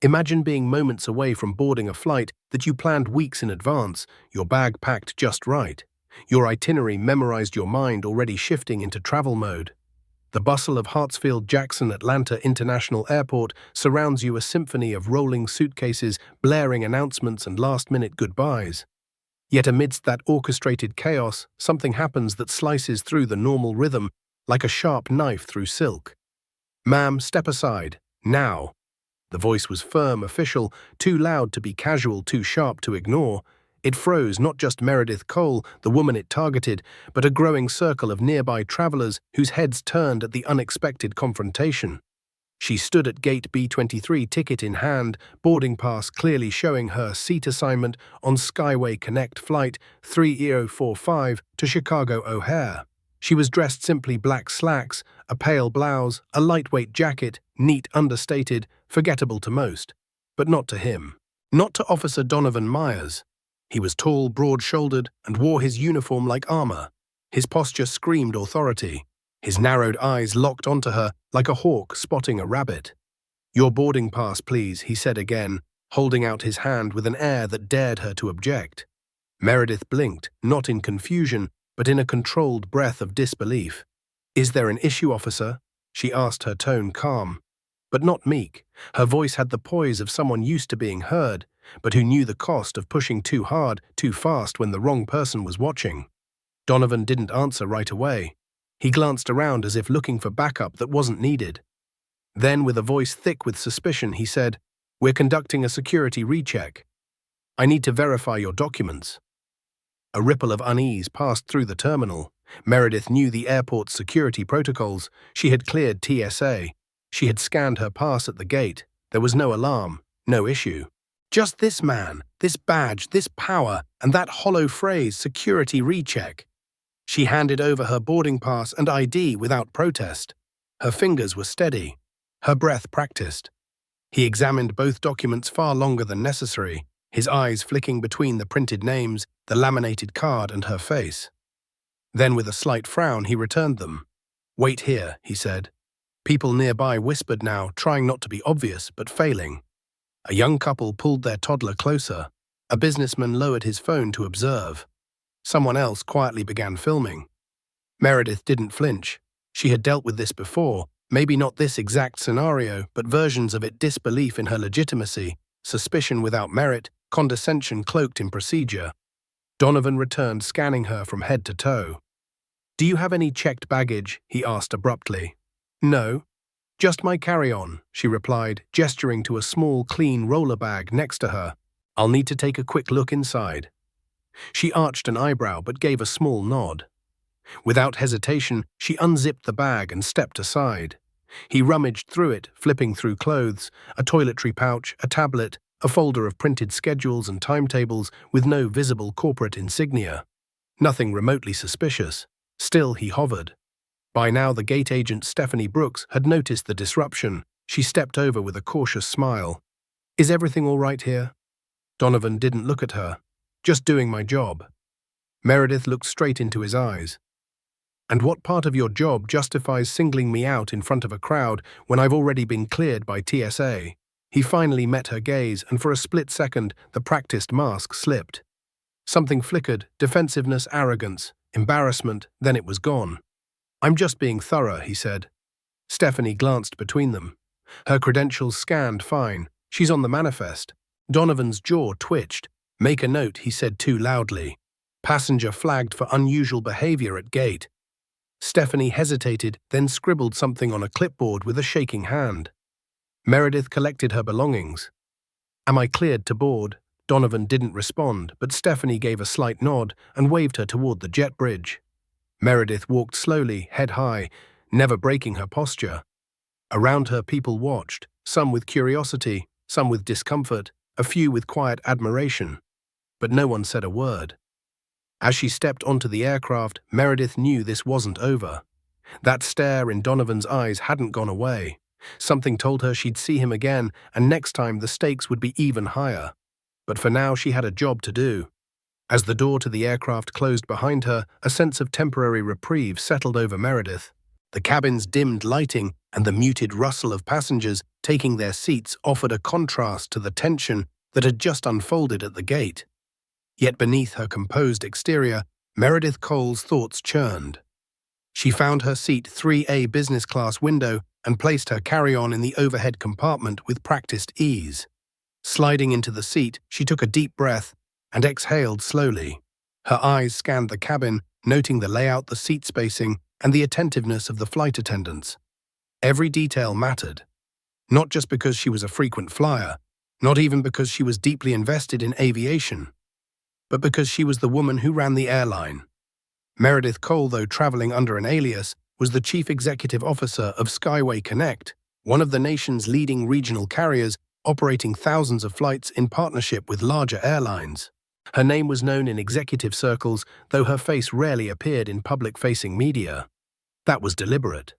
Imagine being moments away from boarding a flight that you planned weeks in advance, your bag packed just right. Your itinerary memorized, your mind already shifting into travel mode. The bustle of Hartsfield-Jackson Atlanta International Airport surrounds you, a symphony of rolling suitcases, blaring announcements and last-minute goodbyes. Yet amidst that orchestrated chaos, something happens that slices through the normal rhythm like a sharp knife through silk. "Ma'am, step aside. Now." The voice was firm, official, too loud to be casual, too sharp to ignore. It froze not just Meredith Cole, the woman it targeted, but a growing circle of nearby travelers whose heads turned at the unexpected confrontation. She stood at gate B23, ticket in hand, boarding pass clearly showing her seat assignment on Skyway Connect flight 3045 to Chicago O'Hare. She was dressed simply: black slacks, a pale blouse, a lightweight jacket, neat, understated, forgettable to most. But not to him. Not to Officer Donovan Myers. He was tall, broad-shouldered, and wore his uniform like armor. His posture screamed authority. His narrowed eyes locked onto her like a hawk spotting a rabbit. "Your boarding pass, please," he said again, holding out his hand with an air that dared her to object. Meredith blinked, not in confusion, but in a controlled breath of disbelief. "Is there an issue, officer?" she asked, her tone calm, but not meek. Her voice had the poise of someone used to being heard, but who knew the cost of pushing too hard, too fast when the wrong person was watching. Donovan didn't answer right away. He glanced around as if looking for backup that wasn't needed. Then, with a voice thick with suspicion, he said, "We're conducting a security recheck. I need to verify your documents." A ripple of unease passed through the terminal. Meredith knew the airport's security protocols. She had cleared TSA. She had scanned her pass at the gate. There was no alarm, no issue. Just this man, this badge, this power, and that hollow phrase, security recheck. She handed over her boarding pass and ID without protest. Her fingers were steady, her breath practiced. He examined both documents far longer than necessary, his eyes flicking between the printed names, the laminated card, and her face. Then, with a slight frown, he returned them. "Wait here," he said. People nearby whispered now, trying not to be obvious, but failing. A young couple pulled their toddler closer. A businessman lowered his phone to observe. Someone else quietly began filming. Meredith didn't flinch. She had dealt with this before, maybe not this exact scenario, but versions of it: disbelief in her legitimacy, suspicion without merit, condescension cloaked in procedure. Donovan returned, scanning her from head to toe. "Do you have any checked baggage?" he asked abruptly. "No. Just my carry-on," she replied, gesturing to a small, clean roller bag next to her. "I'll need to take a quick look inside." She arched an eyebrow but gave a small nod. Without hesitation, she unzipped the bag and stepped aside. He rummaged through it, flipping through clothes, a toiletry pouch, a tablet, a folder of printed schedules and timetables with no visible corporate insignia. Nothing remotely suspicious. Still, he hovered. By now, the gate agent, Stephanie Brooks, had noticed the disruption. She stepped over with a cautious smile. "Is everything all right here?" Donovan didn't look at her. "Just doing my job." Meredith looked straight into his eyes. "And what part of your job justifies singling me out in front of a crowd when I've already been cleared by TSA? He finally met her gaze, and for a split second, the practiced mask slipped. Something flickered: defensiveness, arrogance, embarrassment, then it was gone. "I'm just being thorough," he said. Stephanie glanced between them. Her credentials scanned fine. "She's on the manifest." Donovan's jaw twitched. "Make a note," he said too loudly. "Passenger flagged for unusual behavior at gate." Stephanie hesitated, then scribbled something on a clipboard with a shaking hand. Meredith collected her belongings. "Am I cleared to board?" Donovan didn't respond, but Stephanie gave a slight nod and waved her toward the jet bridge. Meredith walked slowly, head high, never breaking her posture. Around her, people watched, some with curiosity, some with discomfort, a few with quiet admiration. But no one said a word. As she stepped onto the aircraft, Meredith knew this wasn't over. That stare in Donovan's eyes hadn't gone away. Something told her she'd see him again, and next time the stakes would be even higher. But for now, she had a job to do. As the door to the aircraft closed behind her, a sense of temporary reprieve settled over Meredith. The cabin's dimmed lighting and the muted rustle of passengers taking their seats offered a contrast to the tension that had just unfolded at the gate. Yet beneath her composed exterior, Meredith Cole's thoughts churned. She found her seat 3A business class window and placed her carry-on in the overhead compartment with practiced ease. Sliding into the seat, she took a deep breath and exhaled slowly. Her eyes scanned the cabin, noting the layout, the seat spacing, and the attentiveness of the flight attendants. Every detail mattered. Not just because she was a frequent flyer, not even because she was deeply invested in aviation, but because she was the woman who ran the airline. Meredith Cole, though traveling under an alias, was the chief executive officer of Skyway Connect, one of the nation's leading regional carriers operating thousands of flights in partnership with larger airlines. Her name was known in executive circles, though her face rarely appeared in public-facing media. That was deliberate.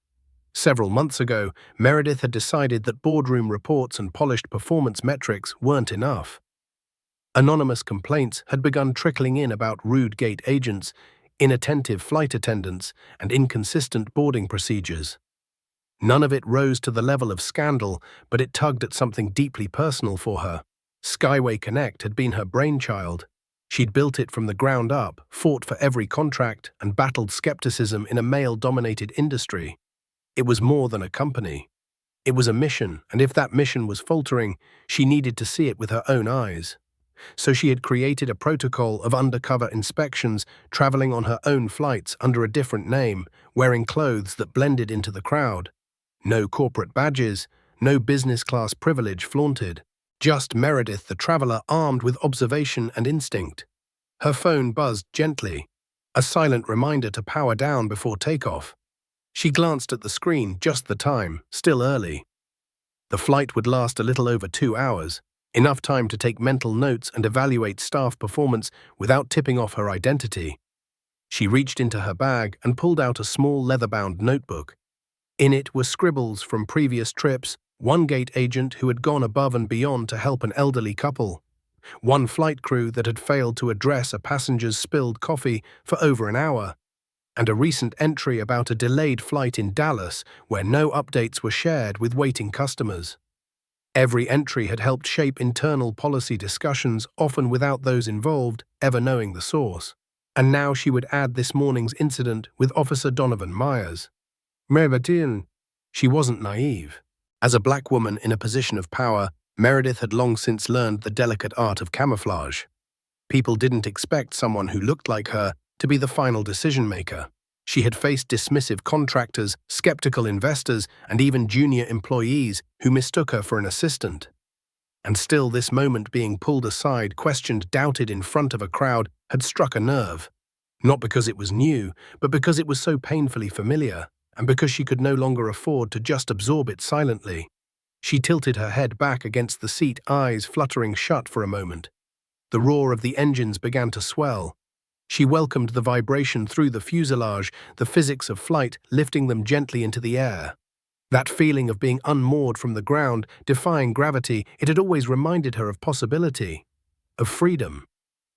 Several months ago, Meredith had decided that boardroom reports and polished performance metrics weren't enough. Anonymous complaints had begun trickling in about rude gate agents, inattentive flight attendants, and inconsistent boarding procedures. None of it rose to the level of scandal, but it tugged at something deeply personal for her. Skyway Connect had been her brainchild. She'd built it from the ground up, fought for every contract, and battled skepticism in a male-dominated industry. It was more than a company. It was a mission, and if that mission was faltering, she needed to see it with her own eyes. So she had created a protocol of undercover inspections, traveling on her own flights under a different name, wearing clothes that blended into the crowd. No corporate badges, no business class privilege flaunted. Just Meredith the traveler, armed with observation and instinct. Her phone buzzed gently, a silent reminder to power down before takeoff. She glanced at the screen, just the time, still early. The flight would last a little over 2 hours. Enough time to take mental notes and evaluate staff performance without tipping off her identity. She reached into her bag and pulled out a small leather-bound notebook. In it were scribbles from previous trips, one gate agent who had gone above and beyond to help an elderly couple, one flight crew that had failed to address a passenger's spilled coffee for over an hour, and a recent entry about a delayed flight in Dallas where no updates were shared with waiting customers. Every entry had helped shape internal policy discussions, often without those involved ever knowing the source. And now she would add this morning's incident with Officer Donovan Myers. Meredith, she wasn't naive. As a black woman in a position of power, Meredith had long since learned the delicate art of camouflage. People didn't expect someone who looked like her to be the final decision-maker. She had faced dismissive contractors, skeptical investors, and even junior employees who mistook her for an assistant. And still, this moment, being pulled aside, questioned, doubted in front of a crowd, had struck a nerve. Not because it was new, but because it was so painfully familiar, and because she could no longer afford to just absorb it silently. She tilted her head back against the seat, eyes fluttering shut for a moment. The roar of the engines began to swell. She welcomed the vibration through the fuselage, the physics of flight lifting them gently into the air. That feeling of being unmoored from the ground, defying gravity, it had always reminded her of possibility, of freedom.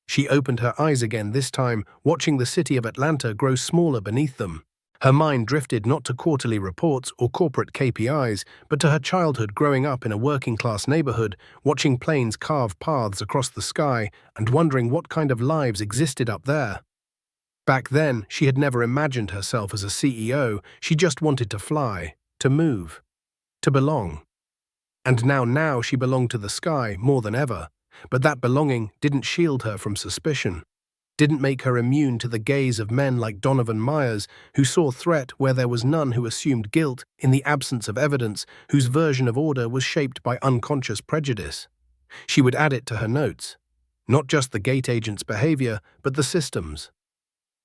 She opened her eyes again, this time watching the city of Atlanta grow smaller beneath them. Her mind drifted not to quarterly reports or corporate KPIs, but to her childhood growing up in a working-class neighborhood, watching planes carve paths across the sky and wondering what kind of lives existed up there. Back then, she had never imagined herself as a CEO. She just wanted to fly, to move, to belong. And now she belonged to the sky more than ever, but that belonging didn't shield her from suspicion. Didn't make her immune to the gaze of men like Donovan Myers, who saw threat where there was none, who assumed guilt in the absence of evidence, whose version of order was shaped by unconscious prejudice. She would add it to her notes. Not just the gate agent's behavior, but the systems.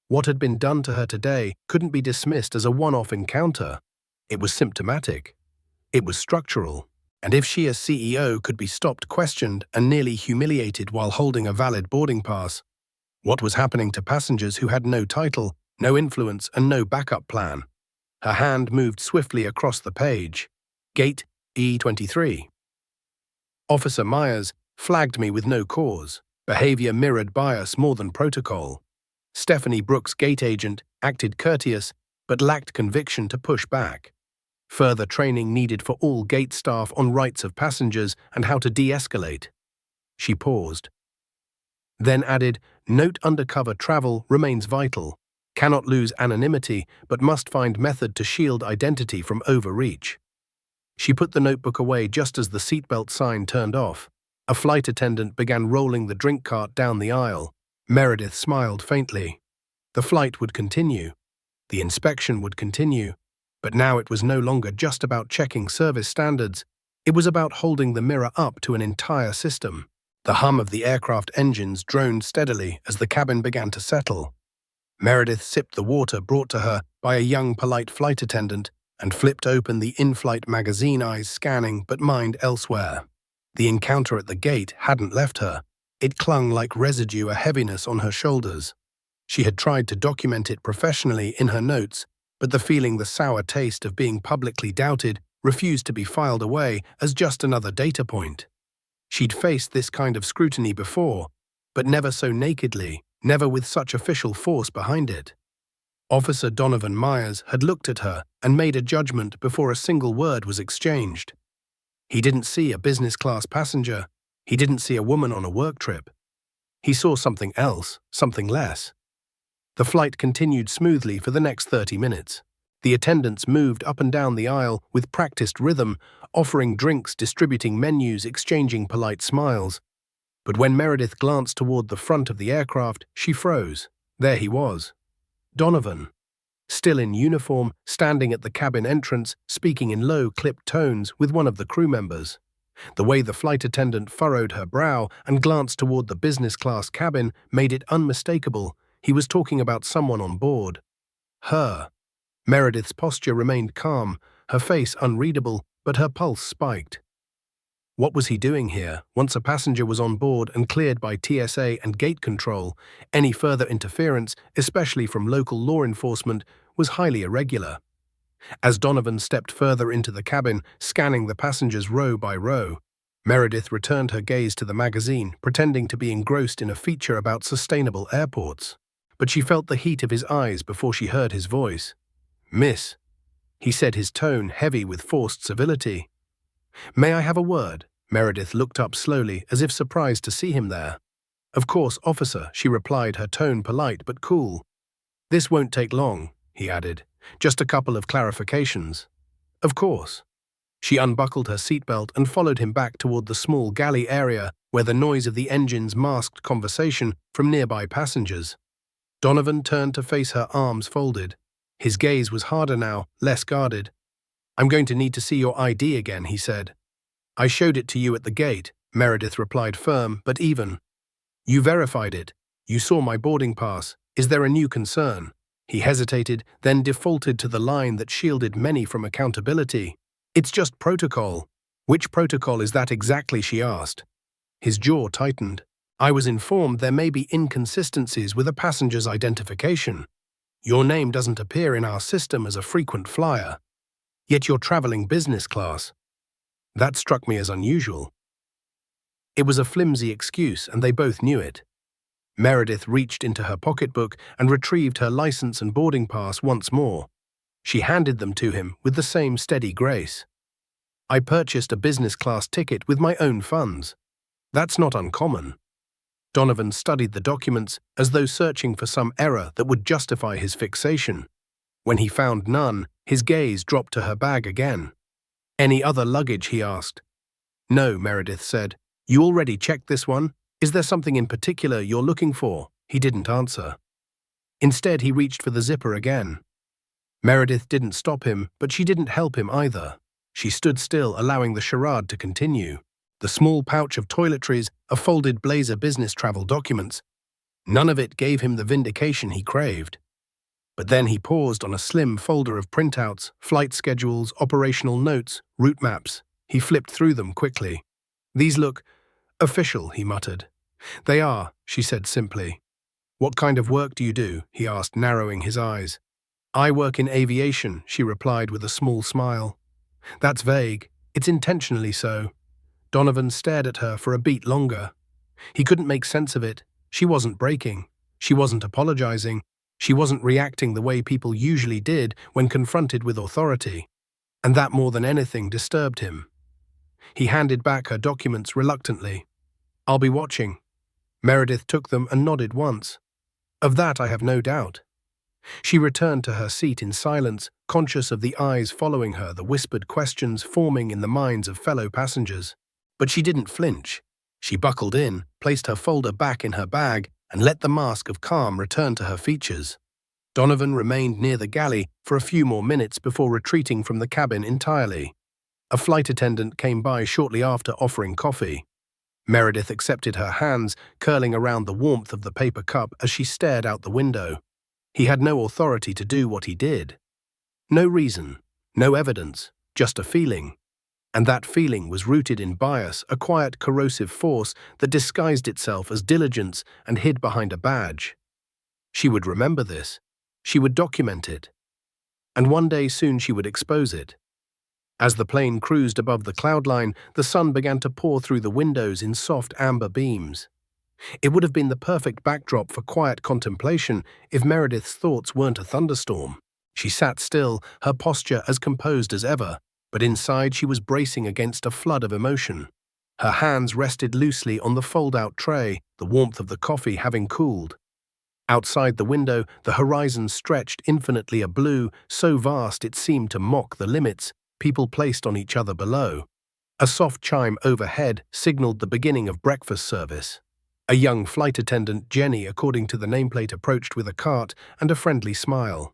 What had been done to her today couldn't be dismissed as a one-off encounter. It was symptomatic. It was structural. And if she as CEO could be stopped, questioned, and nearly humiliated while holding a valid boarding pass, what was happening to passengers who had no title, no influence, and no backup plan? Her hand moved swiftly across the page. Gate E23. Officer Myers flagged me with no cause. Behavior mirrored bias more than protocol. Stephanie Brooks, gate agent, acted courteous, but lacked conviction to push back. Further training needed for all gate staff on rights of passengers and how to de-escalate. She paused. Then added, "Note undercover travel remains vital. Cannot lose anonymity, but must find method to shield identity from overreach." She put the notebook away just as the seatbelt sign turned off. A flight attendant began rolling the drink cart down the aisle. Meredith smiled faintly. The flight would continue. The inspection would continue. But now it was no longer just about checking service standards. It was about holding the mirror up to an entire system. The hum of the aircraft engines droned steadily as the cabin began to settle. Meredith sipped the water brought to her by a young, polite flight attendant and flipped open the in-flight magazine, eyes scanning but mind elsewhere. The encounter at the gate hadn't left her. It clung like residue, a heaviness on her shoulders. She had tried to document it professionally in her notes, but the feeling, the sour taste of being publicly doubted, refused to be filed away as just another data point. She'd faced this kind of scrutiny before, but never so nakedly, never with such official force behind it. Officer Donovan Myers had looked at her and made a judgment before a single word was exchanged. He didn't see a business-class passenger. He didn't see a woman on a work trip. He saw something else, something less. The flight continued smoothly for the next 30 minutes. The attendants moved up and down the aisle with practiced rhythm, offering drinks, distributing menus, exchanging polite smiles. But when Meredith glanced toward the front of the aircraft, she froze. There he was. Donovan, still in uniform, standing at the cabin entrance, speaking in low, clipped tones with one of the crew members. The way the flight attendant furrowed her brow and glanced toward the business-class cabin made it unmistakable. He was talking about someone on board. Her. Meredith's posture remained calm, her face unreadable, but her pulse spiked. What was he doing here? Once a passenger was on board and cleared by TSA and gate control, any further interference, especially from local law enforcement, was highly irregular. As Donovan stepped further into the cabin, scanning the passengers row by row, Meredith returned her gaze to the magazine, pretending to be engrossed in a feature about sustainable airports. But she felt the heat of his eyes before she heard his voice. "Miss," he said, his tone heavy with forced civility. "May I have a word?" Meredith looked up slowly, as if surprised to see him there. "Of course, officer," she replied, her tone polite but cool. "This won't take long," he added. "Just a couple of clarifications." "Of course." She unbuckled her seatbelt and followed him back toward the small galley area where the noise of the engines masked conversation from nearby passengers. Donovan turned to face her, arms folded. His gaze was harder now, less guarded. "I'm going to need to see your ID again," he said. "I showed it to you at the gate," Meredith replied, firm but even. "You verified it. You saw my boarding pass. Is there a new concern?" He hesitated, then defaulted to the line that shielded many from accountability. "It's just protocol." "Which protocol is that exactly?" she asked. His jaw tightened. "I was informed there may be inconsistencies with a passenger's identification. Your name doesn't appear in our system as a frequent flyer. Yet you're traveling business class." That struck me as unusual. It was a flimsy excuse, and they both knew it. Meredith reached into her pocketbook and retrieved her license and boarding pass once more. She handed them to him with the same steady grace. "I purchased a business-class ticket with my own funds. That's not uncommon." Donovan studied the documents as though searching for some error that would justify his fixation. When he found none, his gaze dropped to her bag again. "Any other luggage?" he asked. "No," Meredith said. "You already checked this one? Is there something in particular you're looking for?" He didn't answer. Instead, he reached for the zipper again. Meredith didn't stop him, but she didn't help him either. She stood still, allowing the charade to continue. The small pouch of toiletries, a folded blazer, business travel documents. None of it gave him the vindication he craved. But then he paused on a slim folder of printouts, flight schedules, operational notes, route maps. He flipped through them quickly. "These look official," he muttered. "They are," she said simply. "What kind of work do you do?" he asked, narrowing his eyes. "I work in aviation," she replied with a small smile. "That's vague. It's intentionally so." Donovan stared at her for a beat longer. He couldn't make sense of it. She wasn't breaking. She wasn't apologizing. She wasn't reacting the way people usually did when confronted with authority, and that more than anything disturbed him. He handed back her documents reluctantly. "I'll be watching." Meredith took them and nodded once. "Of that I have no doubt." She returned to her seat in silence, conscious of the eyes following her, the whispered questions forming in the minds of fellow passengers. But she didn't flinch. She buckled in, placed her folder back in her bag, and let the mask of calm return to her features. Donovan remained near the galley for a few more minutes before retreating from the cabin entirely. A flight attendant came by shortly after, offering coffee. Meredith accepted her hands, curling around the warmth of the paper cup as she stared out the window. He had no authority to do what he did. No reason, no evidence, just a feeling. And that feeling was rooted in bias, a quiet, corrosive force that disguised itself as diligence and hid behind a badge. She would remember this. She would document it. And one day soon she would expose it. As the plane cruised above the cloud line, the sun began to pour through the windows in soft amber beams. It would have been the perfect backdrop for quiet contemplation if Meredith's thoughts weren't a thunderstorm. She sat still, her posture as composed as ever, but inside she was bracing against a flood of emotion. Her hands rested loosely on the fold-out tray, the warmth of the coffee having cooled. Outside the window, the horizon stretched infinitely a blue, so vast it seemed to mock the limits people placed on each other below. A soft chime overhead signaled the beginning of breakfast service. A young flight attendant, Jenny, according to the nameplate, approached with a cart and a friendly smile.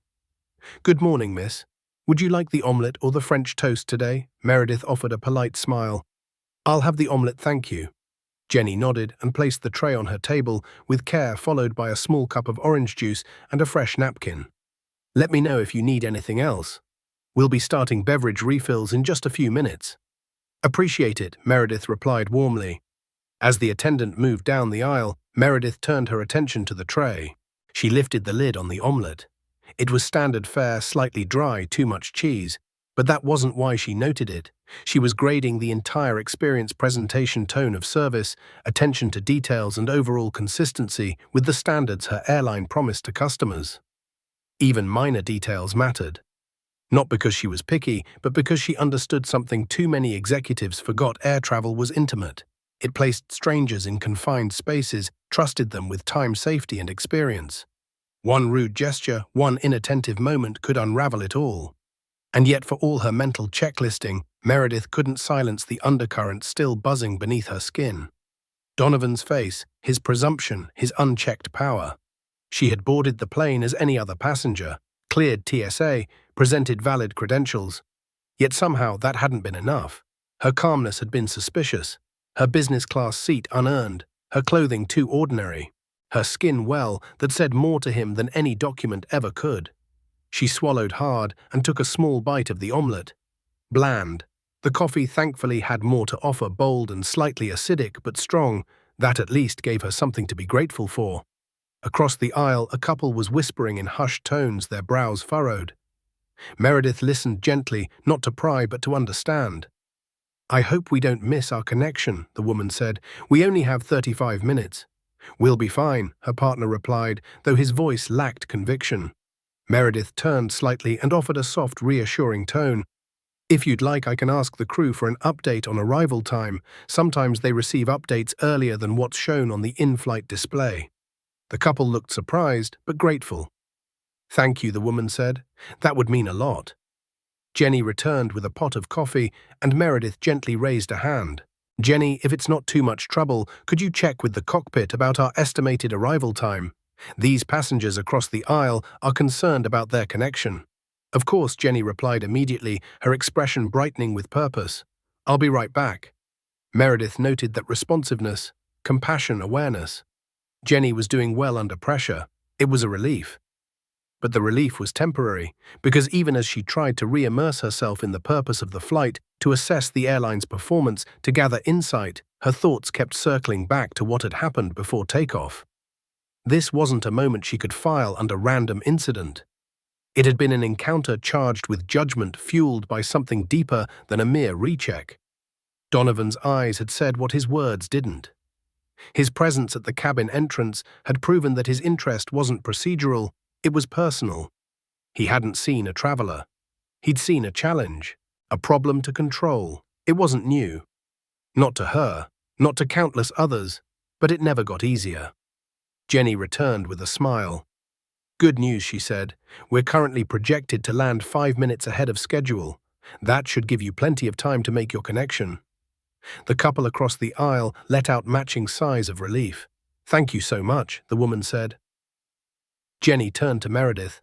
"Good morning, miss. Would you like the omelette or the French toast today?" Meredith offered a polite smile. "I'll have the omelette, thank you." Jenny nodded and placed the tray on her table with care, followed by a small cup of orange juice and a fresh napkin. "Let me know if you need anything else. We'll be starting beverage refills in just a few minutes." "Appreciate it," Meredith replied warmly. As the attendant moved down the aisle, Meredith turned her attention to the tray. She lifted the lid on the omelette. It was standard fare, slightly dry, too much cheese. But that wasn't why she noted it. She was grading the entire experience: presentation, tone of service, attention to details, and overall consistency with the standards her airline promised to customers. Even minor details mattered. Not because she was picky, but because she understood something too many executives forgot: air travel was intimate. It placed strangers in confined spaces, trusted them with time, safety, and experience. One rude gesture, one inattentive moment could unravel it all. And yet, for all her mental checklisting, Meredith couldn't silence the undercurrent still buzzing beneath her skin. Donovan's face, his presumption, his unchecked power. She had boarded the plane as any other passenger, cleared TSA, presented valid credentials. Yet somehow that hadn't been enough. Her calmness had been suspicious, her business class seat unearned, her clothing too ordinary, her skin that said more to him than any document ever could. She swallowed hard and took a small bite of the omelette. Bland. The coffee thankfully had more to offer, bold and slightly acidic, but strong. That at least gave her something to be grateful for. Across the aisle, a couple was whispering in hushed tones, their brows furrowed. Meredith listened gently, not to pry but to understand. "I hope we don't miss our connection," the woman said. "We only have 35 minutes. "We'll be fine," her partner replied, though his voice lacked conviction. Meredith turned slightly and offered a soft, reassuring tone. "If you'd like, I can ask the crew for an update on arrival time. Sometimes they receive updates earlier than what's shown on the in-flight display." The couple looked surprised, but grateful. "Thank you," the woman said. "That would mean a lot." Jenny returned with a pot of coffee, and Meredith gently raised a hand. "Jenny, if it's not too much trouble, could you check with the cockpit about our estimated arrival time? These passengers across the aisle are concerned about their connection." "Of course," Jenny replied immediately, her expression brightening with purpose. "I'll be right back." Meredith noted that responsiveness, compassion, awareness. Jenny was doing well under pressure. It was a relief. But the relief was temporary, because even as she tried to re-immerse herself in the purpose of the flight, to assess the airline's performance, to gather insight, her thoughts kept circling back to what had happened before takeoff. This wasn't a moment she could file under random incident. It had been an encounter charged with judgment, fueled by something deeper than a mere recheck. Donovan's eyes had said what his words didn't. His presence at the cabin entrance had proven that his interest wasn't procedural, It was personal. He hadn't seen a traveler. He'd seen a challenge, a problem to control. It wasn't new. Not to her, not to countless others, but it never got easier. Jenny returned with a smile. "Good news," she said. "We're currently projected to land 5 minutes ahead of schedule. That should give you plenty of time to make your connection." The couple across the aisle let out matching sighs of relief. "Thank you so much," the woman said. Jenny turned to Meredith.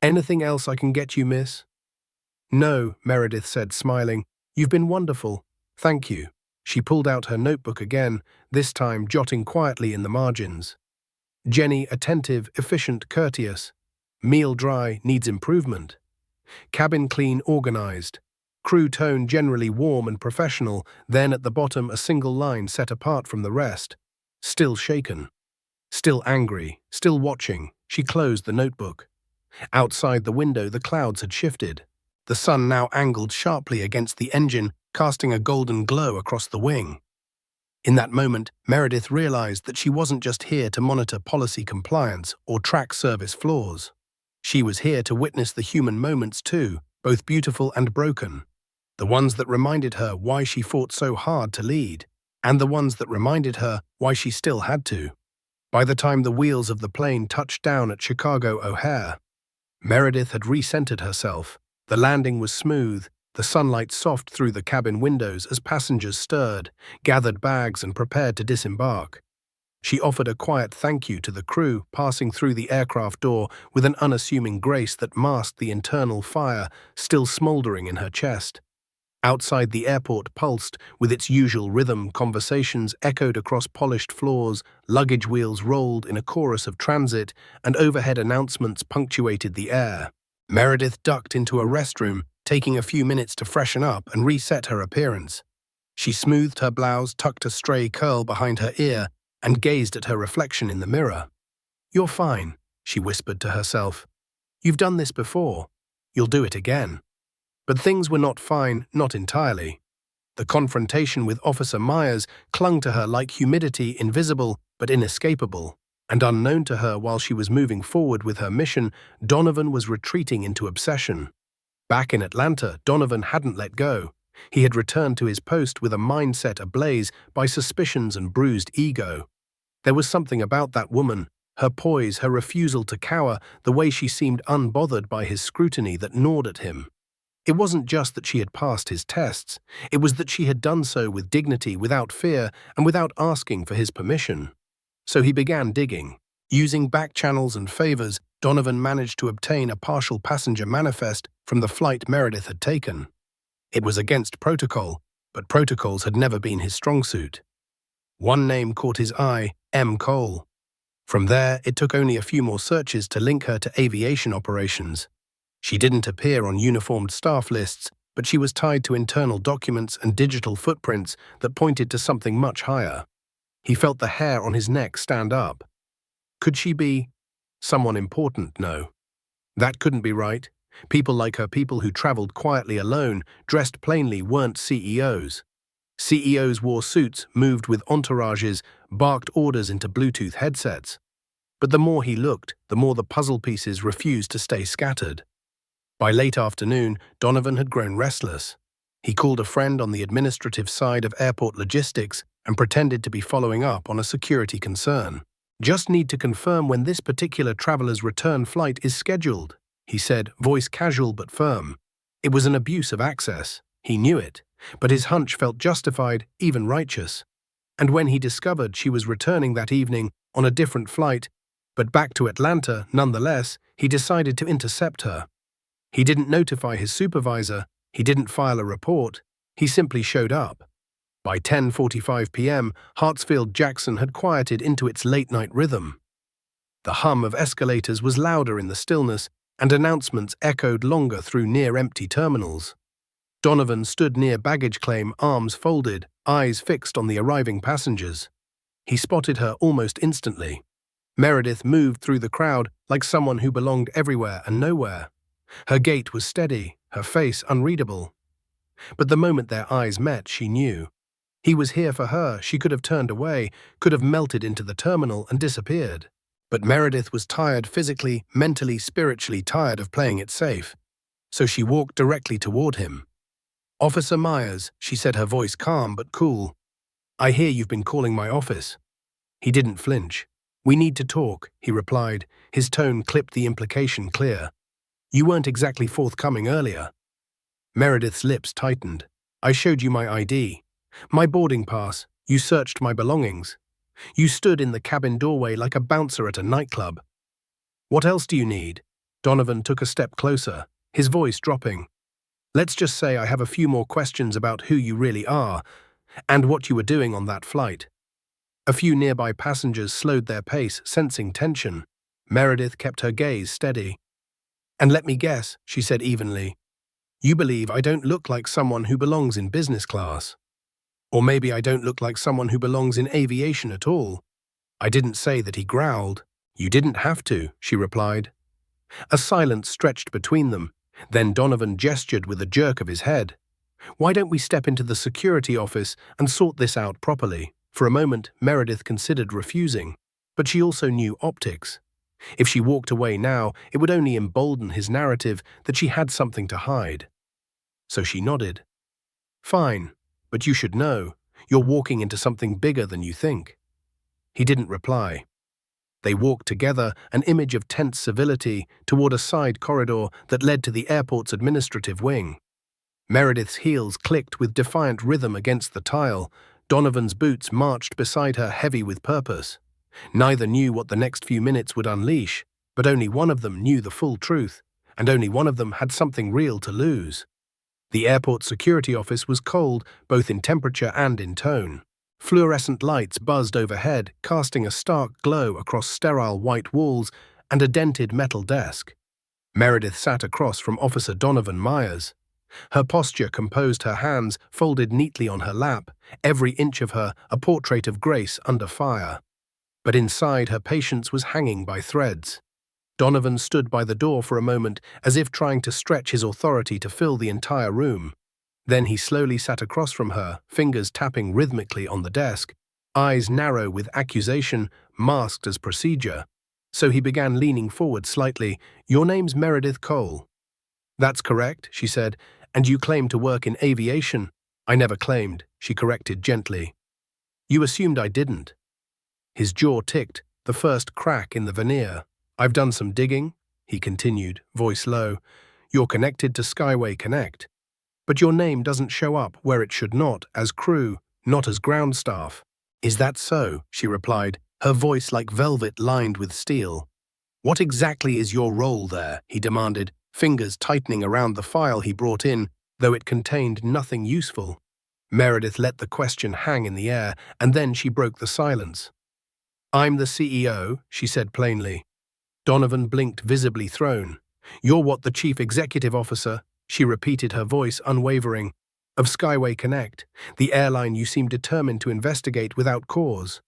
"Anything else I can get you, miss?" "No," Meredith said, smiling. "You've been wonderful. Thank you." She pulled out her notebook again, this time jotting quietly in the margins. Jenny, attentive, efficient, courteous. Meal dry, needs improvement. Cabin clean, organized. Crew tone generally warm and professional, then at the bottom a single line set apart from the rest. Still shaken. Still angry, still watching, she closed the notebook. Outside the window the clouds had shifted. The sun now angled sharply against the engine, casting a golden glow across the wing. In that moment, Meredith realized that she wasn't just here to monitor policy compliance or track service flaws. She was here to witness the human moments too, both beautiful and broken. The ones that reminded her why she fought so hard to lead, and the ones that reminded her why she still had to. By the time the wheels of the plane touched down at Chicago O'Hare, Meredith had recentered herself. The landing was smooth, the sunlight soft through the cabin windows as passengers stirred, gathered bags and prepared to disembark. She offered a quiet thank you to the crew, passing through the aircraft door with an unassuming grace that masked the internal fire still smoldering in her chest. Outside the airport pulsed with its usual rhythm, conversations echoed across polished floors, luggage wheels rolled in a chorus of transit, and overhead announcements punctuated the air. Meredith ducked into a restroom, taking a few minutes to freshen up and reset her appearance. She smoothed her blouse, tucked a stray curl behind her ear, and gazed at her reflection in the mirror. "You're fine," she whispered to herself. "You've done this before. You'll do it again." But things were not fine, not entirely. The confrontation with Officer Myers clung to her like humidity, invisible but inescapable. And unknown to her while she was moving forward with her mission, Donovan was retreating into obsession. Back in Atlanta, Donovan hadn't let go. He had returned to his post with a mindset ablaze by suspicions and bruised ego. There was something about that woman, her poise, her refusal to cower, the way she seemed unbothered by his scrutiny that gnawed at him. It wasn't just that she had passed his tests, it was that she had done so with dignity, without fear, and without asking for his permission. So he began digging. Using back channels and favors, Donovan managed to obtain a partial passenger manifest from the flight Meredith had taken. It was against protocol, but protocols had never been his strong suit. One name caught his eye, M. Cole. From there, it took only a few more searches to link her to aviation operations. She didn't appear on uniformed staff lists, but she was tied to internal documents and digital footprints that pointed to something much higher. He felt the hair on his neck stand up. Could she be someone important? No. That couldn't be right. People like her, people who traveled quietly alone, dressed plainly, weren't CEOs. CEOs wore suits, moved with entourages, barked orders into Bluetooth headsets. But the more he looked, the more the puzzle pieces refused to stay scattered. By late afternoon, Donovan had grown restless. He called a friend on the administrative side of airport logistics and pretended to be following up on a security concern. "Just need to confirm when this particular traveler's return flight is scheduled," he said, voice casual but firm. It was an abuse of access. He knew it, but his hunch felt justified, even righteous. And when he discovered she was returning that evening on a different flight, but back to Atlanta nonetheless, he decided to intercept her. He didn't notify his supervisor, he didn't file a report, he simply showed up. By 10:45 p.m., Hartsfield-Jackson had quieted into its late-night rhythm. The hum of escalators was louder in the stillness, and announcements echoed longer through near-empty terminals. Donovan stood near baggage claim, arms folded, eyes fixed on the arriving passengers. He spotted her almost instantly. Meredith moved through the crowd like someone who belonged everywhere and nowhere. Her gait was steady, her face unreadable. But the moment their eyes met, she knew. He was here for her. She could have turned away, could have melted into the terminal and disappeared. But Meredith was tired physically, mentally, spiritually tired of playing it safe, so she walked directly toward him. "Officer Myers," she said, her voice calm but cool. "I hear you've been calling my office." He didn't flinch. "We need to talk," he replied. His tone clipped the implication clear. "You weren't exactly forthcoming earlier." Meredith's lips tightened. "I showed you my ID. My boarding pass. You searched my belongings. You stood in the cabin doorway like a bouncer at a nightclub. What else do you need?" Donovan took a step closer, his voice dropping. "Let's just say I have a few more questions about who you really are and what you were doing on that flight." A few nearby passengers slowed their pace, sensing tension. Meredith kept her gaze steady. "And let me guess," she said evenly, "you believe I don't look like someone who belongs in business class. Or maybe I don't look like someone who belongs in aviation at all." "I didn't say that," he growled. "You didn't have to," she replied. A silence stretched between them. Then Donovan gestured with a jerk of his head. "Why don't we step into the security office and sort this out properly?" For a moment, Meredith considered refusing, but she also knew optics. If she walked away now, it would only embolden his narrative that she had something to hide. So she nodded. "Fine, but you should know, you're walking into something bigger than you think." He didn't reply. They walked together, an image of tense civility, toward a side corridor that led to the airport's administrative wing. Meredith's heels clicked with defiant rhythm against the tile. Donovan's boots marched beside her, heavy with purpose. Neither knew what the next few minutes would unleash, but only one of them knew the full truth, and only one of them had something real to lose. The airport security office was cold, both in temperature and in tone. Fluorescent lights buzzed overhead, casting a stark glow across sterile white walls and a dented metal desk. Meredith sat across from Officer Donovan Myers. Her posture composed, her hands folded neatly on her lap, every inch of her a portrait of grace under fire. But inside, her patience was hanging by threads. Donovan stood by the door for a moment, as if trying to stretch his authority to fill the entire room. Then he slowly sat across from her, fingers tapping rhythmically on the desk, eyes narrow with accusation, masked as procedure. So he began, leaning forward slightly. "Your name's Meredith Cole." "That's correct," she said. "And you claim to work in aviation." "I never claimed," she corrected gently. "You assumed I didn't." His jaw ticked, the first crack in the veneer. "I've done some digging," he continued, voice low. "You're connected to Skyway Connect. But your name doesn't show up where it should not, as crew, not as ground staff." "Is that so?" she replied, her voice like velvet lined with steel. "What exactly is your role there?" he demanded, fingers tightening around the file he brought in, though it contained nothing useful. Meredith let the question hang in the air, and then she broke the silence. "I'm the CEO," she said plainly. Donovan blinked, visibly thrown. "You're what, the chief executive officer?" She repeated, her voice unwavering. "Of Skyway Connect, the airline you seem determined to investigate without cause."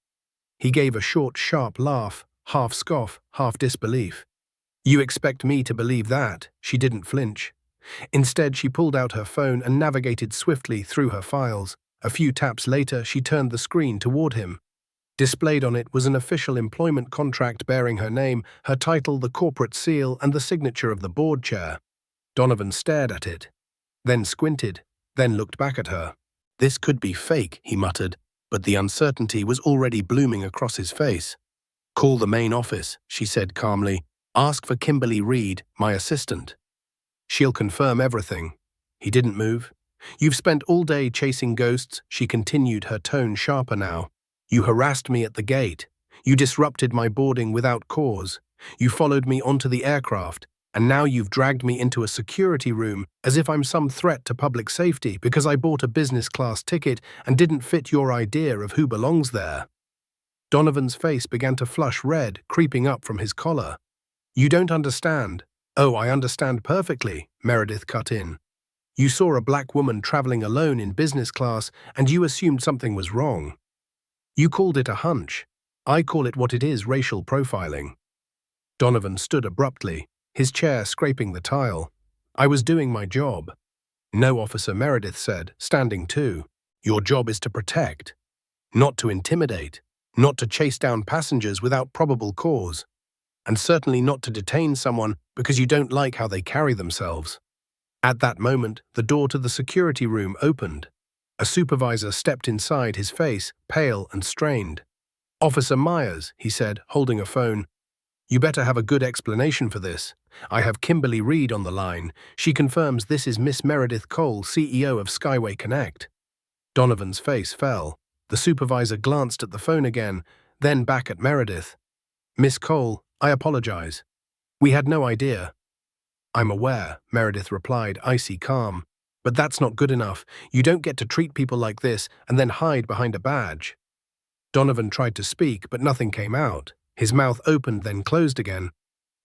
He gave a short, sharp laugh, half scoff, half disbelief. "You expect me to believe that?" She didn't flinch. Instead, she pulled out her phone and navigated swiftly through her files. A few taps later, she turned the screen toward him. Displayed on it was an official employment contract bearing her name, her title, the corporate seal, and the signature of the board chair. Donovan stared at it, then squinted, then looked back at her. "This could be fake," he muttered, but the uncertainty was already blooming across his face. "Call the main office," she said calmly. "Ask for Kimberly Reed, my assistant. She'll confirm everything." He didn't move. "You've spent all day chasing ghosts," she continued, her tone sharper now. "You harassed me at the gate. You disrupted my boarding without cause. You followed me onto the aircraft. And now you've dragged me into a security room as if I'm some threat to public safety because I bought a business-class ticket and didn't fit your idea of who belongs there." Donovan's face began to flush red, creeping up from his collar. "You don't understand." "Oh, I understand perfectly," Meredith cut in. "You saw a black woman traveling alone in business class and you assumed something was wrong. You called it a hunch. I call it what it is, racial profiling." Donovan stood abruptly, his chair scraping the tile. "I was doing my job." "No, Officer," Meredith said, standing too. "Your job is to protect, not to intimidate, not to chase down passengers without probable cause." and certainly not to detain someone because you don't like how they carry themselves. At that moment, the door to the security room opened. A supervisor stepped inside, his face pale and strained. "Officer Myers," he said, holding a phone. "You better have a good explanation for this. I have Kimberly Reed on the line. She confirms this is Miss Meredith Cole, CEO of Skyway Connect." Donovan's face fell. The supervisor glanced at the phone again, then back at Meredith. "Miss Cole, I apologize. We had no idea." "I'm aware," Meredith replied, icy calm. "But that's not good enough. You don't get to treat people like this and then hide behind a badge." Donovan tried to speak, but nothing came out. His mouth opened, then closed again.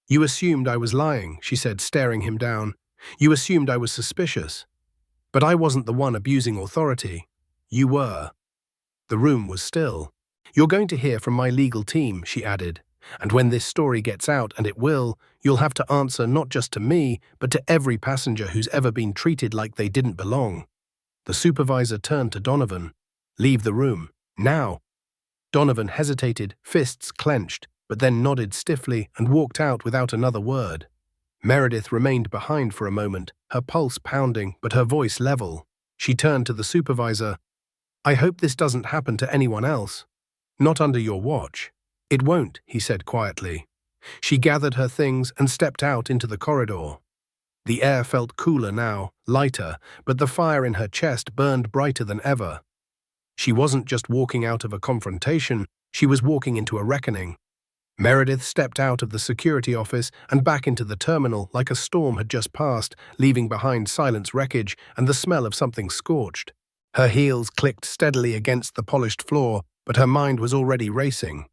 "You assumed I was lying," she said, staring him down. "You assumed I was suspicious. But I wasn't the one abusing authority. You were." The room was still. "You're going to hear from my legal team," she added. "And when this story gets out, and it will, you'll have to answer not just to me, but to every passenger who's ever been treated like they didn't belong." The supervisor turned to Donovan. "Leave the room. Now." Donovan hesitated, fists clenched, but then nodded stiffly and walked out without another word. Meredith remained behind for a moment, her pulse pounding but her voice level. She turned to the supervisor. "I hope this doesn't happen to anyone else. Not under your watch." "It won't," he said quietly. She gathered her things and stepped out into the corridor. The air felt cooler now, lighter, but the fire in her chest burned brighter than ever. She wasn't just walking out of a confrontation, she was walking into a reckoning. Meredith stepped out of the security office and back into the terminal like a storm had just passed, leaving behind silence, wreckage, and the smell of something scorched. Her heels clicked steadily against the polished floor, but her mind was already racing.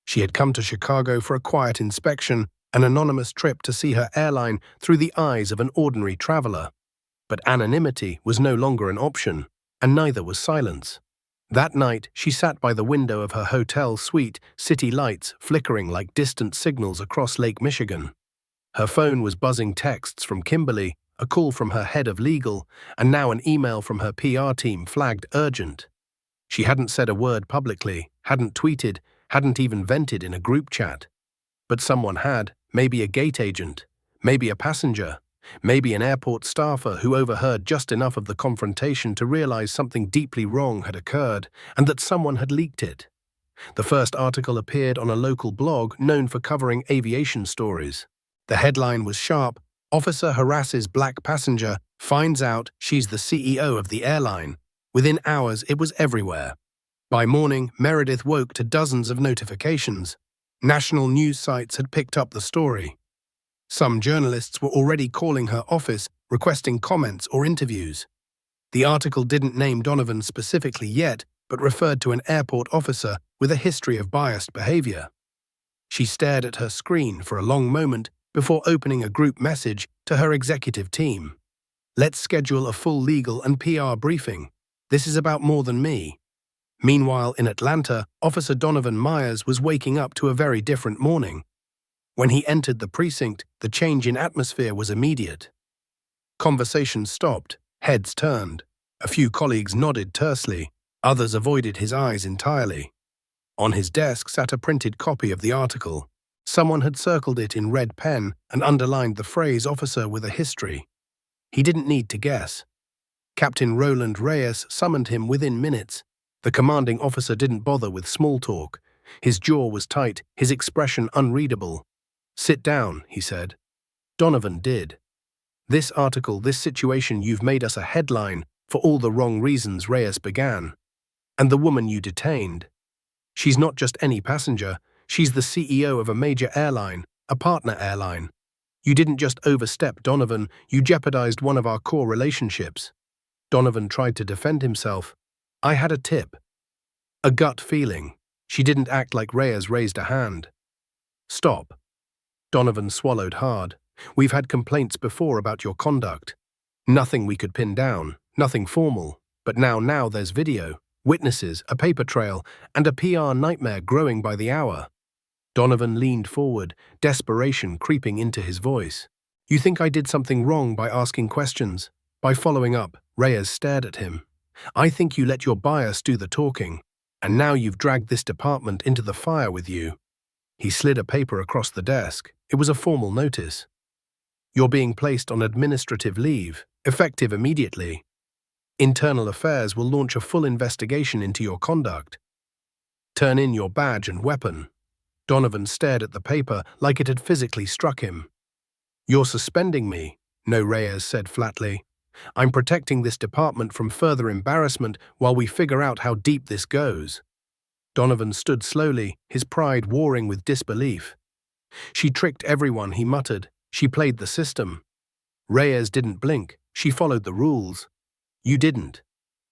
She had come to Chicago for a quiet inspection, an anonymous trip to see her airline through the eyes of an ordinary traveler. But anonymity was no longer an option, and neither was silence. That night, she sat by the window of her hotel suite, city lights flickering like distant signals across Lake Michigan. Her phone was buzzing, texts from Kimberly, a call from her head of legal, and now an email from her PR team flagged urgent. She hadn't said a word publicly, hadn't tweeted, hadn't even vented in a group chat. But someone had, maybe a gate agent, maybe a passenger, maybe an airport staffer who overheard just enough of the confrontation to realize something deeply wrong had occurred and that someone had leaked it. The first article appeared on a local blog known for covering aviation stories. The headline was sharp: "Officer harasses black passenger, finds out she's the CEO of the airline." Within hours, it was everywhere. By morning, Meredith woke to dozens of notifications. National news sites had picked up the story. Some journalists were already calling her office, requesting comments or interviews. The article didn't name Donovan specifically yet, but referred to an airport officer with a history of biased behavior. She stared at her screen for a long moment before opening a group message to her executive team. "Let's schedule a full legal and PR briefing. This is about more than me." Meanwhile, in Atlanta, Officer Donovan Myers was waking up to a very different morning. When he entered the precinct, the change in atmosphere was immediate. Conversations stopped, heads turned. A few colleagues nodded tersely, others avoided his eyes entirely. On his desk sat a printed copy of the article. Someone had circled it in red pen and underlined the phrase "officer with a history." He didn't need to guess. Captain Roland Reyes summoned him within minutes. The commanding officer didn't bother with small talk. His jaw was tight, his expression unreadable. "Sit down," he said. Donovan did. "This article, this situation, you've made us a headline for all the wrong reasons," Reyes began. "And the woman you detained. She's not just any passenger, she's the CEO of a major airline, a partner airline. You didn't just overstep, Donovan, you jeopardized one of our core relationships." Donovan tried to defend himself. "I had a tip. A gut feeling." She didn't act like Reyes raised a hand. "Stop." Donovan swallowed hard. "We've had complaints before about your conduct. Nothing we could pin down, nothing formal. But now there's video, witnesses, a paper trail, and a PR nightmare growing by the hour." Donovan leaned forward, desperation creeping into his voice. "You think I did something wrong by asking questions, by following up?" Reyes stared at him. "I think you let your bias do the talking, and now you've dragged this department into the fire with you." He slid a paper across the desk. It was a formal notice. You're being placed on administrative leave, effective immediately. Internal Affairs will launch a full investigation into your conduct. Turn in your badge and weapon. Donovan stared at the paper like it had physically struck him. You're suspending me, No, Reyes said flatly. I'm protecting this department from further embarrassment while we figure out how deep this goes. Donovan stood slowly, his pride warring with disbelief. She tricked everyone, he muttered. She played the system. Reyes didn't blink. She followed the rules. You didn't.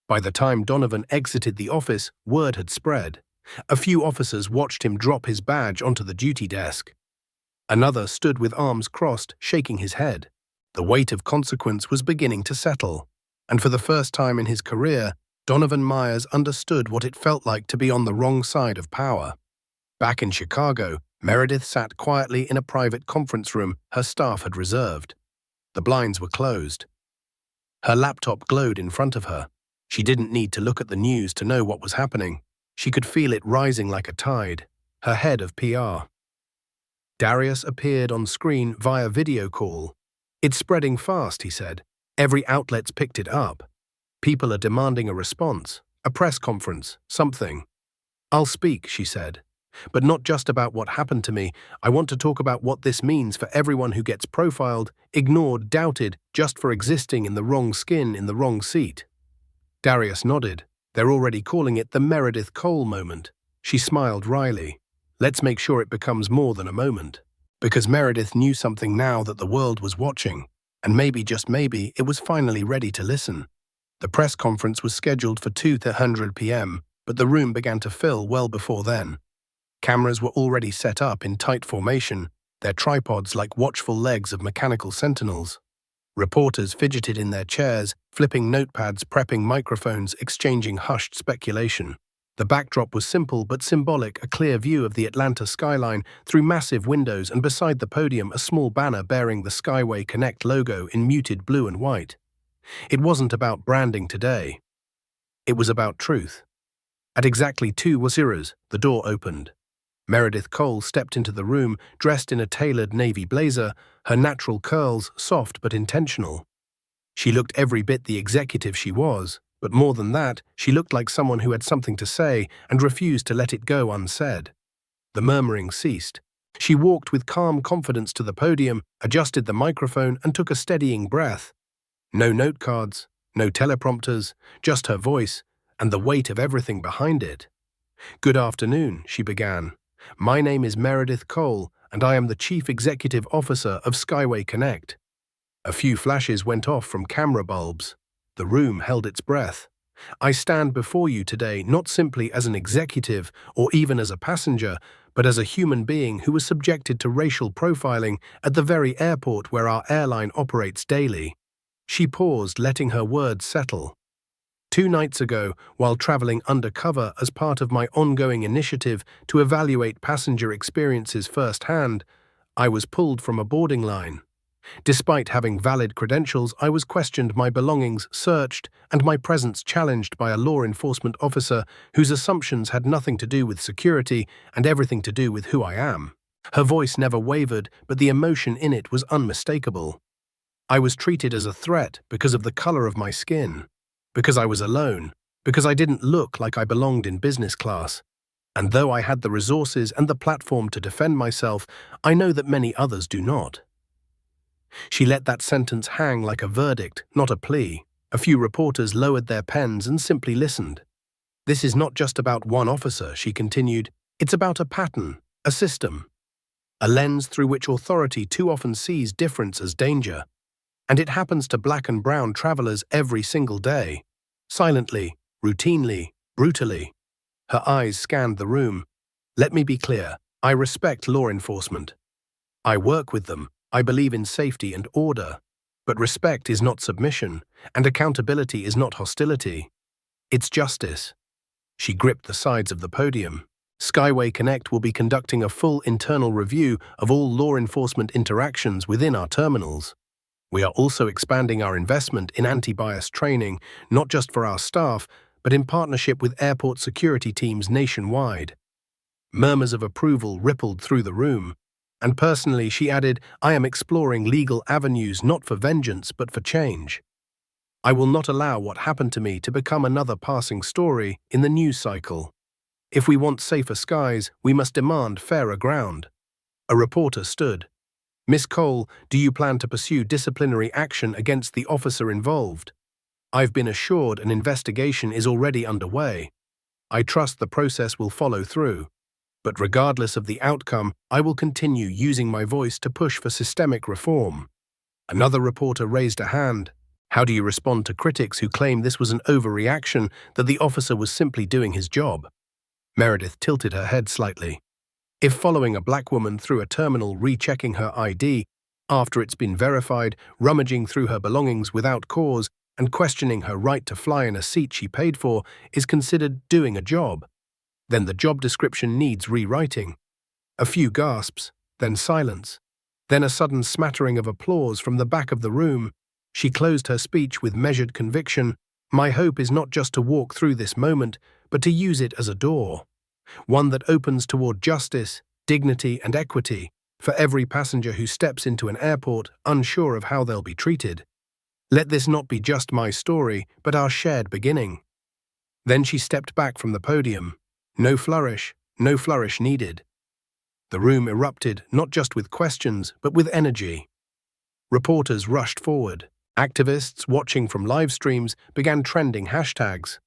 By the time Donovan exited the office, word had spread. A few officers watched him drop his badge onto the duty desk. Another stood with arms crossed, shaking his head. The weight of consequence was beginning to settle, and for the first time in his career, Donovan Myers understood what it felt like to be on the wrong side of power. Back in Chicago, Meredith sat quietly in a private conference room her staff had reserved. The blinds were closed. Her laptop glowed in front of her. She didn't need to look at the news to know what was happening. She could feel it rising like a tide. Her head of PR. Darius appeared on screen via video call. It's spreading fast, he said. Every outlet's picked it up. People are demanding a response, a press conference, something. I'll speak, she said. But not just about what happened to me. I want to talk about what this means for everyone who gets profiled, ignored, doubted, just for existing in the wrong skin in the wrong seat. Darius nodded. They're already calling it the Meredith Cole moment. She smiled wryly. Let's make sure it becomes more than a moment. Because Meredith knew something now that the world was watching, and maybe, just maybe, it was finally ready to listen. The press conference was scheduled for 2:00 p.m., but the room began to fill well before then. Cameras were already set up in tight formation, their tripods like watchful legs of mechanical sentinels. Reporters fidgeted in their chairs, flipping notepads, prepping microphones, exchanging hushed speculation. The backdrop was simple but symbolic, a clear view of the Atlanta skyline through massive windows, and beside the podium a small banner bearing the Skyway Connect logo in muted blue and white. It wasn't about branding today. It was about truth. At exactly 2:00, the door opened. Meredith Cole stepped into the room, dressed in a tailored navy blazer, her natural curls soft but intentional. She looked every bit the executive she was. But more than that, she looked like someone who had something to say and refused to let it go unsaid. The murmuring ceased. She walked with calm confidence to the podium, adjusted the microphone, and took a steadying breath. No note cards, no teleprompters, just her voice and the weight of everything behind it. Good afternoon, she began. My name is Meredith Cole, and I am the Chief Executive Officer of Skyway Connect. A few flashes went off from camera bulbs. The room held its breath. I stand before you today not simply as an executive or even as a passenger, but as a human being who was subjected to racial profiling at the very airport where our airline operates daily. She paused, letting her words settle. 2 nights ago, while traveling undercover as part of my ongoing initiative to evaluate passenger experiences firsthand, I was pulled from a boarding line. Despite having valid credentials, I was questioned, my belongings searched, and my presence challenged by a law enforcement officer whose assumptions had nothing to do with security and everything to do with who I am. Her voice never wavered, but the emotion in it was unmistakable. I was treated as a threat because of the color of my skin, because I was alone, because I didn't look like I belonged in business class. And though I had the resources and the platform to defend myself, I know that many others do not. She let that sentence hang like a verdict, not a plea. A few reporters lowered their pens and simply listened. This is not just about one officer, she continued. It's about a pattern, a system, a lens through which authority too often sees difference as danger. And it happens to black and brown travelers every single day. Silently, routinely, brutally. Her eyes scanned the room. Let me be clear, I respect law enforcement. I work with them. I believe in safety and order, but respect is not submission, and accountability is not hostility. It's justice. She gripped the sides of the podium. Skyway Connect will be conducting a full internal review of all law enforcement interactions within our terminals. We are also expanding our investment in anti-bias training, not just for our staff, but in partnership with airport security teams nationwide. Murmurs of approval rippled through the room. And personally, she added, I am exploring legal avenues not for vengeance but for change. I will not allow what happened to me to become another passing story in the news cycle. If we want safer skies, we must demand fairer ground. A reporter stood. Miss Cole, do you plan to pursue disciplinary action against the officer involved? I've been assured an investigation is already underway. I trust the process will follow through. But regardless of the outcome, I will continue using my voice to push for systemic reform. Another reporter raised a hand. How do you respond to critics who claim this was an overreaction, that the officer was simply doing his job? Meredith tilted her head slightly. If following a black woman through a terminal, rechecking her ID after it's been verified, rummaging through her belongings without cause, and questioning her right to fly in a seat she paid for is considered doing a job, then the job description needs rewriting. A few gasps, then silence, then a sudden smattering of applause from the back of the room. She closed her speech with measured conviction. My hope is not just to walk through this moment, but to use it as a door, one that opens toward justice, dignity, and equity for every passenger who steps into an airport unsure of how they'll be treated. Let this not be just my story, but our shared beginning. Then she stepped back from the podium. No flourish needed. The room erupted, not just with questions, but with energy. Reporters rushed forward. Activists watching from live streams began trending hashtags.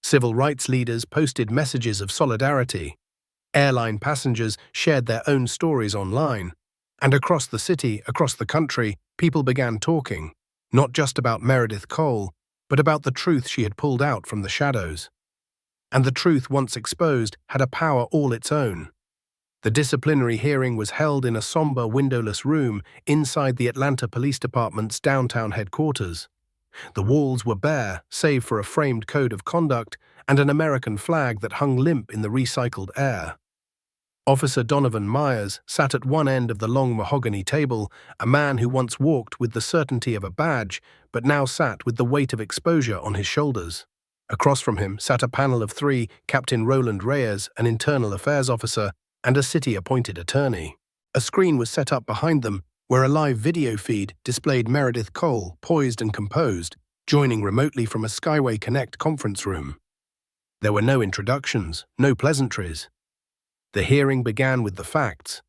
Civil rights leaders posted messages of solidarity. Airline passengers shared their own stories online. And across the city, across the country, people began talking, not just about Meredith Cole, but about the truth she had pulled out from the shadows. And the truth, once exposed, had a power all its own. The disciplinary hearing was held in a somber, windowless room inside the Atlanta Police Department's downtown headquarters. The walls were bare, save for a framed code of conduct and an American flag that hung limp in the recycled air. Officer Donovan Myers sat at one end of the long mahogany table, a man who once walked with the certainty of a badge, but now sat with the weight of exposure on his shoulders. Across from him sat a panel of three: Captain Roland Reyes, an internal affairs officer, and a city-appointed attorney. A screen was set up behind them, where a live video feed displayed Meredith Cole, poised and composed, joining remotely from a Skyway Connect conference room. There were no introductions, no pleasantries. The hearing began with the facts.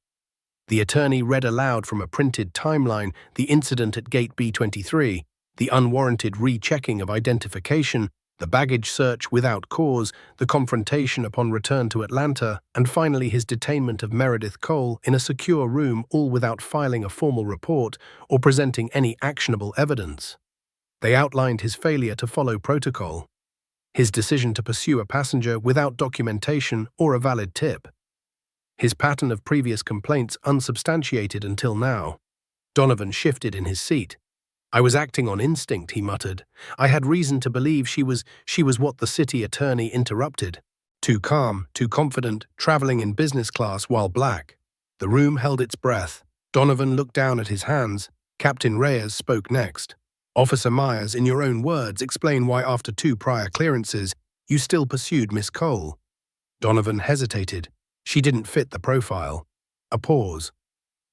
The attorney read aloud from a printed timeline the incident at Gate B23, the unwarranted rechecking of identification, the baggage search without cause, the confrontation upon return to Atlanta, and finally his detainment of Meredith Cole in a secure room, all without filing a formal report or presenting any actionable evidence. They outlined his failure to follow protocol, his decision to pursue a passenger without documentation or a valid tip, his pattern of previous complaints unsubstantiated until now. Donovan shifted in his seat. I was acting on instinct, he muttered. I had reason to believe she was what the city attorney interrupted. Too calm, too confident, traveling in business class while black. The room held its breath. Donovan looked down at his hands. Captain Reyes spoke next. Officer Myers, in your own words, explain why after 2 prior clearances, you still pursued Miss Cole. Donovan hesitated. She didn't fit the profile. A pause.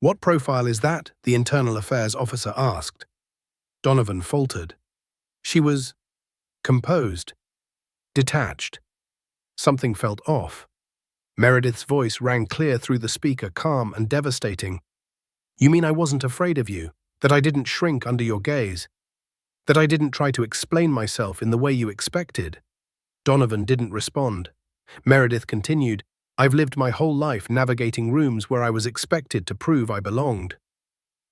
What profile is that? The internal affairs officer asked. Donovan faltered. She was composed, detached. Something felt off. Meredith's voice rang clear through the speaker, calm and devastating. You mean I wasn't afraid of you? That I didn't shrink under your gaze? That I didn't try to explain myself in the way you expected? Donovan didn't respond. Meredith continued, I've lived my whole life navigating rooms where I was expected to prove I belonged.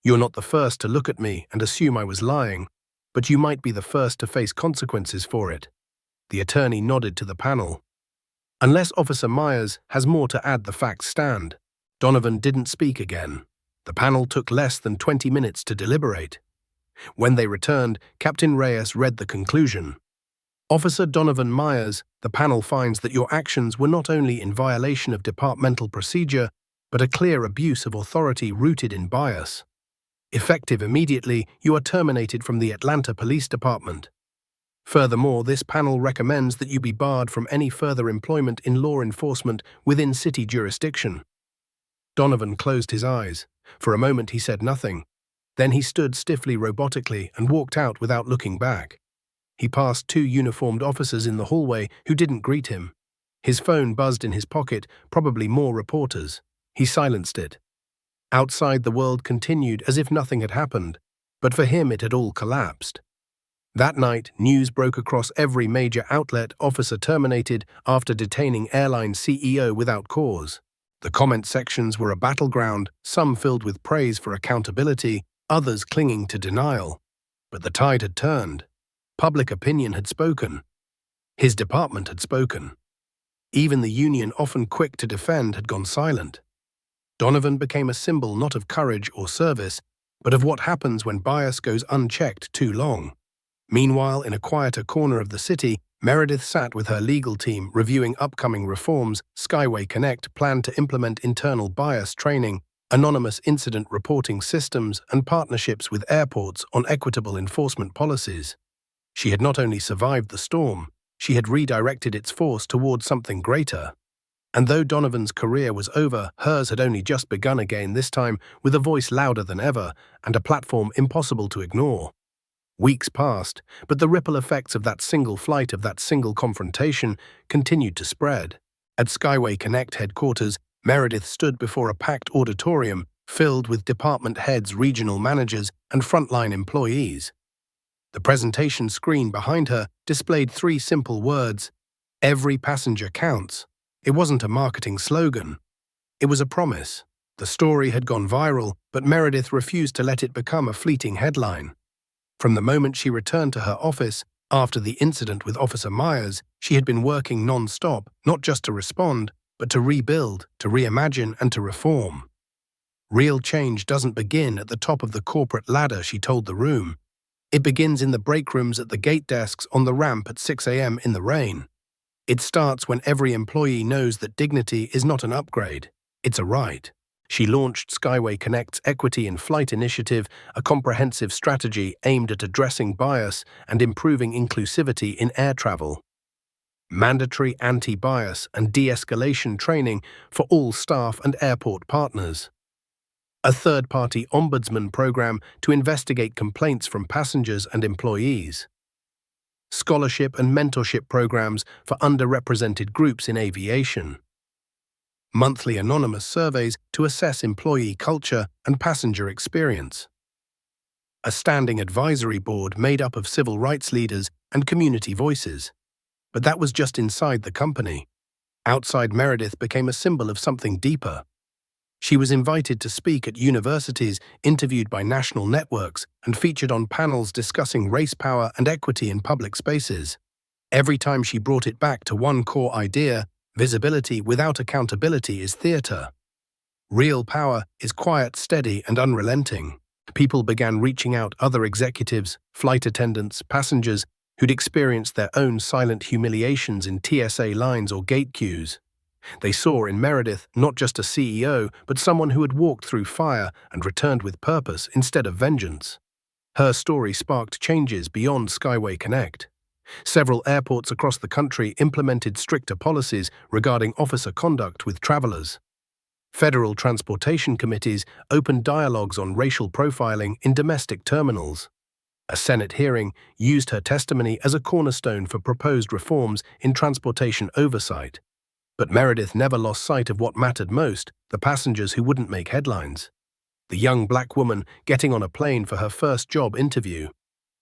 You're not the first to look at me and assume I was lying, but you might be the first to face consequences for it. The attorney nodded to the panel. Unless Officer Myers has more to add, the facts stand. Donovan didn't speak again. The panel took less than 20 minutes to deliberate. When they returned, Captain Reyes read the conclusion. Officer Donovan Myers, the panel finds that your actions were not only in violation of departmental procedure, but a clear abuse of authority rooted in bias. Effective immediately, you are terminated from the Atlanta Police Department. Furthermore, this panel recommends that you be barred from any further employment in law enforcement within city jurisdiction. Donovan closed his eyes. For a moment he said nothing. Then he stood stiffly robotically and walked out without looking back. He passed two uniformed officers in the hallway who didn't greet him. His phone buzzed in his pocket, probably more reporters. He silenced it. Outside, the world continued as if nothing had happened, but for him it had all collapsed. That night, news broke across every major outlet: officer terminated after detaining airline CEO without cause. The comment sections were a battleground, some filled with praise for accountability, others clinging to denial. But the tide had turned. Public opinion had spoken. His department had spoken. Even the union, often quick to defend, had gone silent. Donovan became a symbol not of courage or service, but of what happens when bias goes unchecked too long. Meanwhile, in a quieter corner of the city, Meredith sat with her legal team reviewing upcoming reforms. Skyway Connect planned to implement internal bias training, anonymous incident reporting systems, and partnerships with airports on equitable enforcement policies. She had not only survived the storm, she had redirected its force towards something greater. And though Donovan's career was over, hers had only just begun again, this time with a voice louder than ever and a platform impossible to ignore. Weeks passed, but the ripple effects of that single flight, of that single confrontation, continued to spread. At Skyway Connect headquarters, Meredith stood before a packed auditorium filled with department heads, regional managers, and frontline employees. The presentation screen behind her displayed three simple words: "Every passenger counts." It wasn't a marketing slogan. It was a promise. The story had gone viral, but Meredith refused to let it become a fleeting headline. From the moment she returned to her office, after the incident with Officer Myers, she had been working non-stop, not just to respond, but to rebuild, to reimagine, and to reform. Real change doesn't begin at the top of the corporate ladder, she told the room. It begins in the break rooms, at the gate desks, on the ramp at 6 a.m. in the rain. It starts when every employee knows that dignity is not an upgrade, it's a right. She launched Skyway Connect's Equity in Flight initiative, a comprehensive strategy aimed at addressing bias and improving inclusivity in air travel. Mandatory anti-bias and de-escalation training for all staff and airport partners. A third-party ombudsman program to investigate complaints from passengers and employees. Scholarship and mentorship programs for underrepresented groups in aviation. Monthly anonymous surveys to assess employee culture and passenger experience. A standing advisory board made up of civil rights leaders and community voices. But that was just inside the company. Outside, Meredith became a symbol of something deeper. She was invited to speak at universities, interviewed by national networks, and featured on panels discussing race, power, and equity in public spaces. Every time she brought it back to one core idea: visibility without accountability is theater. Real power is quiet, steady, and unrelenting. People began reaching out: other executives, flight attendants, passengers who'd experienced their own silent humiliations in TSA lines or gate queues. They saw in Meredith not just a CEO, but someone who had walked through fire and returned with purpose instead of vengeance. Her story sparked changes beyond Skyway Connect. Several airports across the country implemented stricter policies regarding officer conduct with travelers. Federal transportation committees opened dialogues on racial profiling in domestic terminals. A Senate hearing used her testimony as a cornerstone for proposed reforms in transportation oversight. But Meredith never lost sight of what mattered most: the passengers who wouldn't make headlines. The young black woman getting on a plane for her first job interview.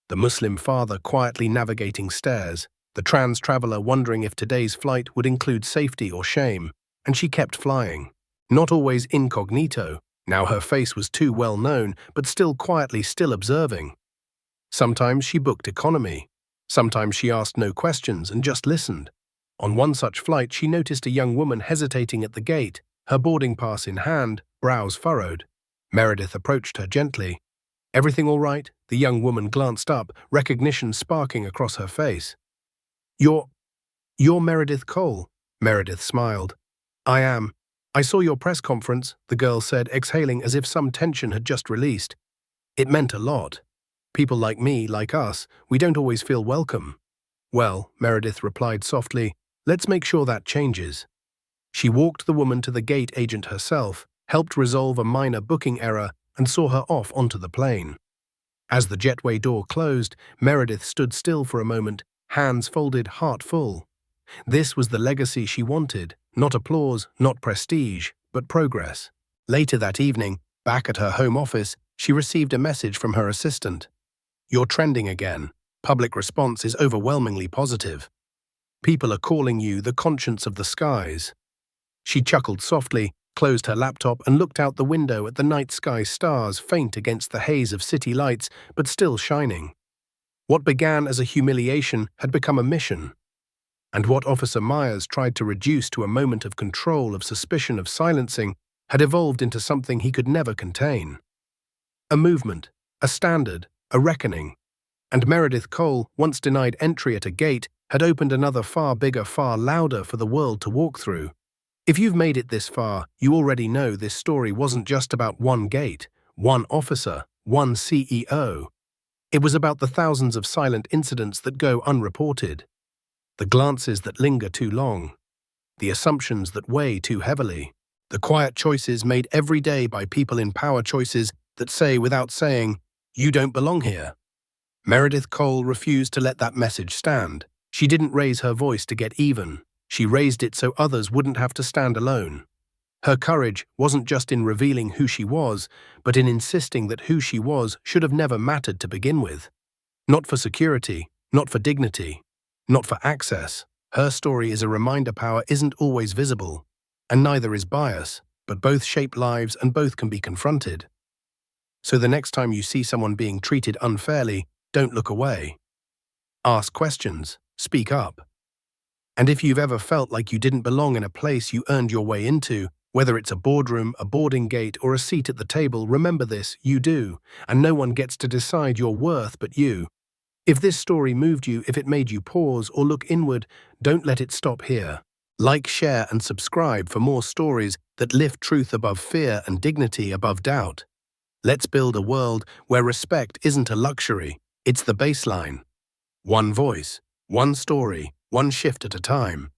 The Muslim father quietly navigating stairs. The trans traveler wondering if today's flight would include safety or shame. And she kept flying. Not always incognito. Now her face was too well known, but still quietly, still observing. Sometimes she booked economy. Sometimes she asked no questions and just listened. On one such flight, she noticed a young woman hesitating at the gate, her boarding pass in hand, brows furrowed. Meredith approached her gently. "Everything all right?" The young woman glanced up, recognition sparking across her face. You're Meredith Cole." Meredith smiled. "I am. I saw your press conference," the girl said, exhaling as if some tension had just released. It meant a lot. People like me, like us, we don't always feel welcome. Well, Meredith replied softly, let's make sure that changes. She walked the woman to the gate agent herself, helped resolve a minor booking error, and saw her off onto the plane. As the jetway door closed, Meredith stood still for a moment, hands folded, heart full. This was the legacy she wanted, not applause, not prestige, but progress. Later that evening, back at her home office, she received a message from her assistant. You're trending again. Public response is overwhelmingly positive. People are calling you the conscience of the skies. She chuckled softly, closed her laptop and looked out the window at the night sky stars faint against the haze of city lights, but still shining. What began as a humiliation had become a mission. And what Officer Myers tried to reduce to a moment of control, of suspicion, of silencing, had evolved into something he could never contain. A movement, a standard, a reckoning. And Meredith Cole, once denied entry at a gate, had opened another far bigger, far louder for the world to walk through. If you've made it this far, you already know this story wasn't just about one gate, one officer, one CEO. It was about the thousands of silent incidents that go unreported, the glances that linger too long, the assumptions that weigh too heavily, the quiet choices made every day by people in power, choices that say without saying, you don't belong here. Meredith Cole refused to let that message stand. She didn't raise her voice to get even. She raised it so others wouldn't have to stand alone. Her courage wasn't just in revealing who she was, but in insisting that who she was should have never mattered to begin with. Not for security, not for dignity, not for access. Her story is a reminder power isn't always visible, and neither is bias, but both shape lives and both can be confronted. So the next time you see someone being treated unfairly, don't look away. Ask questions, speak up. And if you've ever felt like you didn't belong in a place you earned your way into, whether it's a boardroom, a boarding gate, or a seat at the table, remember this, you do, and no one gets to decide your worth but you. If this story moved you, if it made you pause or look inward, don't let it stop here. Like, share, and subscribe for more stories that lift truth above fear and dignity above doubt. Let's build a world where respect isn't a luxury, it's the baseline. One voice, one story, one shift at a time.